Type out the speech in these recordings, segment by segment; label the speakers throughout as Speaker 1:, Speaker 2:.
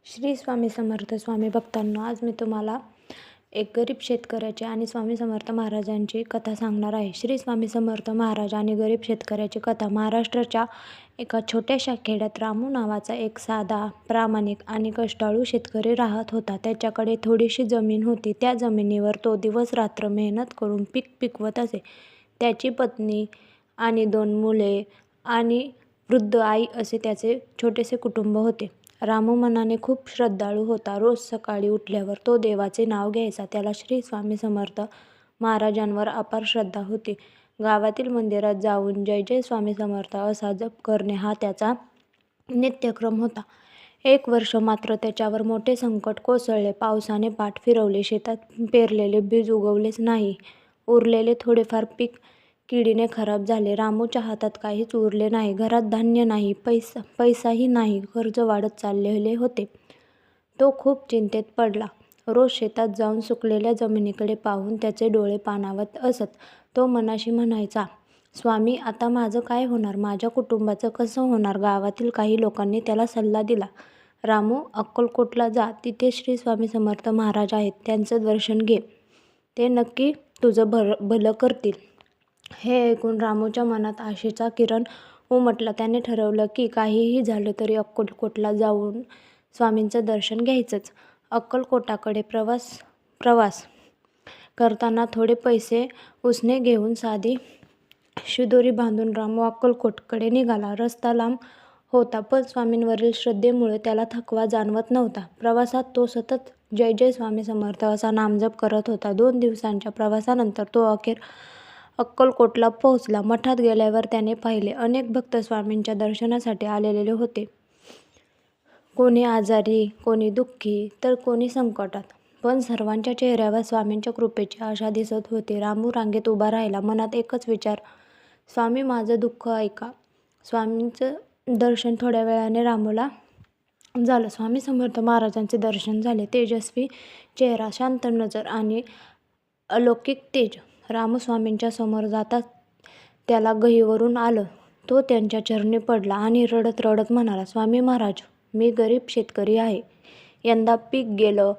Speaker 1: श्री स्वामी समर्थ. स्वामी भक्तांनो, आज मी तुम्हाला एक गरीब शेतकऱ्याची आणि स्वामी समर्थ महाराजांची कथा सांगणार आहे. श्री स्वामी समर्थ महाराज आणि गरीब शेतकऱ्याची कथा. महाराष्ट्राच्या एका छोट्याशा खेड्यात रामू नावाचा एक साधा, प्रामाणिक आणि कष्टाळू शेतकरी राहत होता. त्याच्याकडे थोडीशी जमीन होती. त्या जमिनीवर तो दिवस रात्र मेहनत करून पीक पिकवत असे. त्याची पत्नी आणि 2 मुले आणि वृद्ध आई असे त्याचे छोटेसे कुटुंब होते. रामू मनाने खूप श्रद्धाळू होता. रोज सकाळी उठल्यावर तो देवाचे नाव घ्यायचा. त्याला श्री स्वामी समर्थ महाराजांवर अपार श्रद्धा होती. गावातील मंदिरात जाऊन जय जय स्वामी समर्थ असा जप करणे हा त्याचा नित्यक्रम होता. 1 वर्ष मात्र त्याच्यावर मोठे संकट कोसळले. पावसाने पाठ फिरवली. शेतात पेरलेले बीज उगवलेच नाही. उरलेले थोडेफार पीक किडीने खराब झाले. रामूच्या हातात काहीच उरले नाही. घरात धान्य नाही, पैसाही नाही. कर्ज वाढत चाललेले होते. तो खूप चिंतेत पडला. रोज शेतात जाऊन सुकलेल्या जमिनीकडे पाहून त्याचे डोळे पाणावत असत. तो मनाशी म्हणायचा, स्वामी, आता माझं काय होणार? माझ्या कुटुंबाचं कसं होणार? गावातील काही लोकांनी त्याला सल्ला दिला. रामू, अक्कलकोटला जा. तिथे श्री स्वामी समर्थ महाराज आहेत. त्यांचं दर्शन घे. ते नक्की तुझं भलं करतील. हे ऐकून रामूच्या मनात आशेचा किरण उमटला. त्याने ठरवलं की काहीही झालं तरी अक्कलकोटला जाऊन स्वामींचं दर्शन घ्यायचंच. अक्कलकोटाकडे प्रवास करताना थोडे पैसे उसने घेऊन साधी शिदोरी बांधून रामू अक्कलकोटकडे निघाला. रस्ता लांब होता, पण स्वामींवरील श्रद्धेमुळे त्याला थकवा जाणवत नव्हता. प्रवासात तो सतत जय जय स्वामी समर्थ असा नामजप करत होता. 2 दिवसांच्या प्रवासानंतर तो अखेर अक्कलकोटला पोहोचला. मठात गेल्यावर त्याने पाहिले, अनेक भक्त स्वामींच्या दर्शनासाठी आलेले होते. कोणी आजारी, कोणी दुःखी, तर कोणी संकटात. पण सर्वांच्या चेहऱ्यावर स्वामींच्या कृपेची आशा दिसत होती. रामू रांगेत उभा राहिला. मनात एकच विचार, स्वामी, माझं दुःख ऐका. स्वामींचं दर्शन थोड्या वेळाने रामूला झालं. स्वामी समर्थ महाराजांचे दर्शन झाले. तेजस्वी चेहरा, शांत नजर आणि अलौकिक तेज. रामू स्वामींच्या समोर जाताच त्याला गहिवरून आलं. तो त्यांच्या चरणी पडला आणि रडत रडत म्हणाला, स्वामी महाराज, मी गरीब शेतकरी आहे. यंदा पीक गेलं,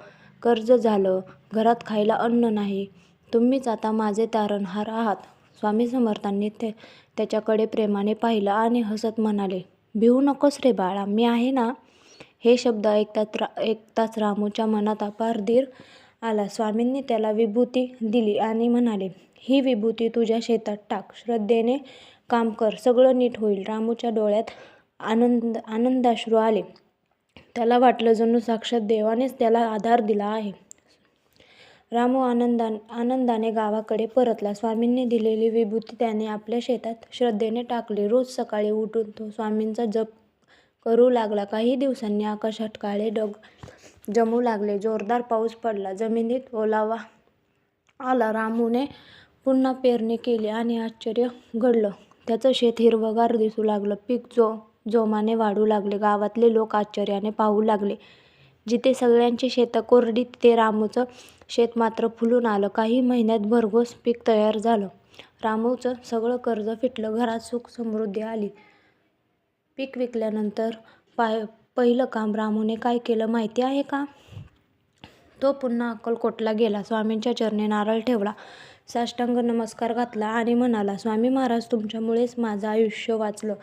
Speaker 1: कर्ज झालं, घरात खायला अन्न नाही. तुम्हीच आता माझे तारणहार आहात. स्वामी समर्थांनी त्याच्याकडे प्रेमाने पाहिलं आणि हसत म्हणाले, भिवू नकोस रे बाळा, मी आहे ना. हे शब्द ऐकताच रामूच्या मनात अपार धीर आला. स्वामींनी त्याला विभूती दिली आणि म्हणाले, ही विभूती तुझ्या शेतात टाक. श्रद्धेने काम कर, सगळं नीट होईल. रामूच्या डोळ्यात आनंदाश्रू आले. त्याला वाटलं जणू साक्षात देवानेच त्याला आधार दिला आहे. रामू आनंदाने गावाकडे परतला. स्वामींनी दिलेली विभूती त्याने आपल्या शेतात श्रद्धेने टाकली. रोज सकाळी उठून तो स्वामींचा जप करू लागला. काही दिवसांनी आकाशात काळे ढग जमू लागले. जोरदार पाऊस पडला. जमिनीत ओलावा आला. रामूने पुन्हा पेरणी केली आणि आश्चर्य घडलं. त्याचं शेत हिरवंगार दिसू लागलं. पीक जोमाने वाढू लागले. गावातले लोक आश्चर्याने पाहू लागले. जिथे सगळ्यांची शेतं कोरडी, तिथे रामूचं शेत मात्र फुलून आलं. काही महिन्यात भरघोस पीक तयार झालं. रामूचं सगळं कर्ज फिटलं. घरात सुख समृद्धी आली. पीक विकल्यानंतर पहिलं काम रामूने काय केलं माहिती आहे का? तो पुन्हा अक्कलकोटला गेला. स्वामींच्या चरणी नारळ ठेवला, साष्टांग नमस्कार घातला आणि म्हणाला, स्वामी महाराज, तुमच्यामुळेच माझं आयुष्य वाचलं.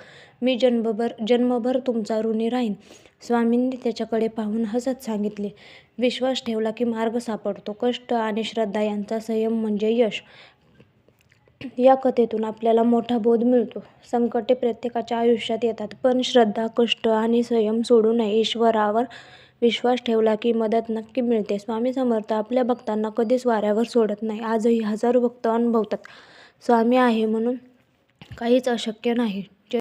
Speaker 1: मी जन्मभर तुमचा ऋणी राहीन. स्वामींनी त्याच्याकडे पाहून हसत सांगितले, विश्वास ठेवला की मार्ग सापडतो. कष्ट आणि श्रद्धा यांचा संयम म्हणजे यश. या कथेतून आपल्याला मोठा बोध मिळतो. संकटे प्रत्येकाच्या आयुष्यात येतात, पण श्रद्धा, कष्ट आणि संयम सोडू नये. ईश्वरावर विश्वास ठेवला की मदत नक्की मिळते. स्वामी समर्थ आपल्या भक्तांना कधीच वाऱ्यावर सोडत नाही. आजही हजारो भक्त अनुभवतात, स्वामी आहे म्हणून काहीच अशक्य नाही.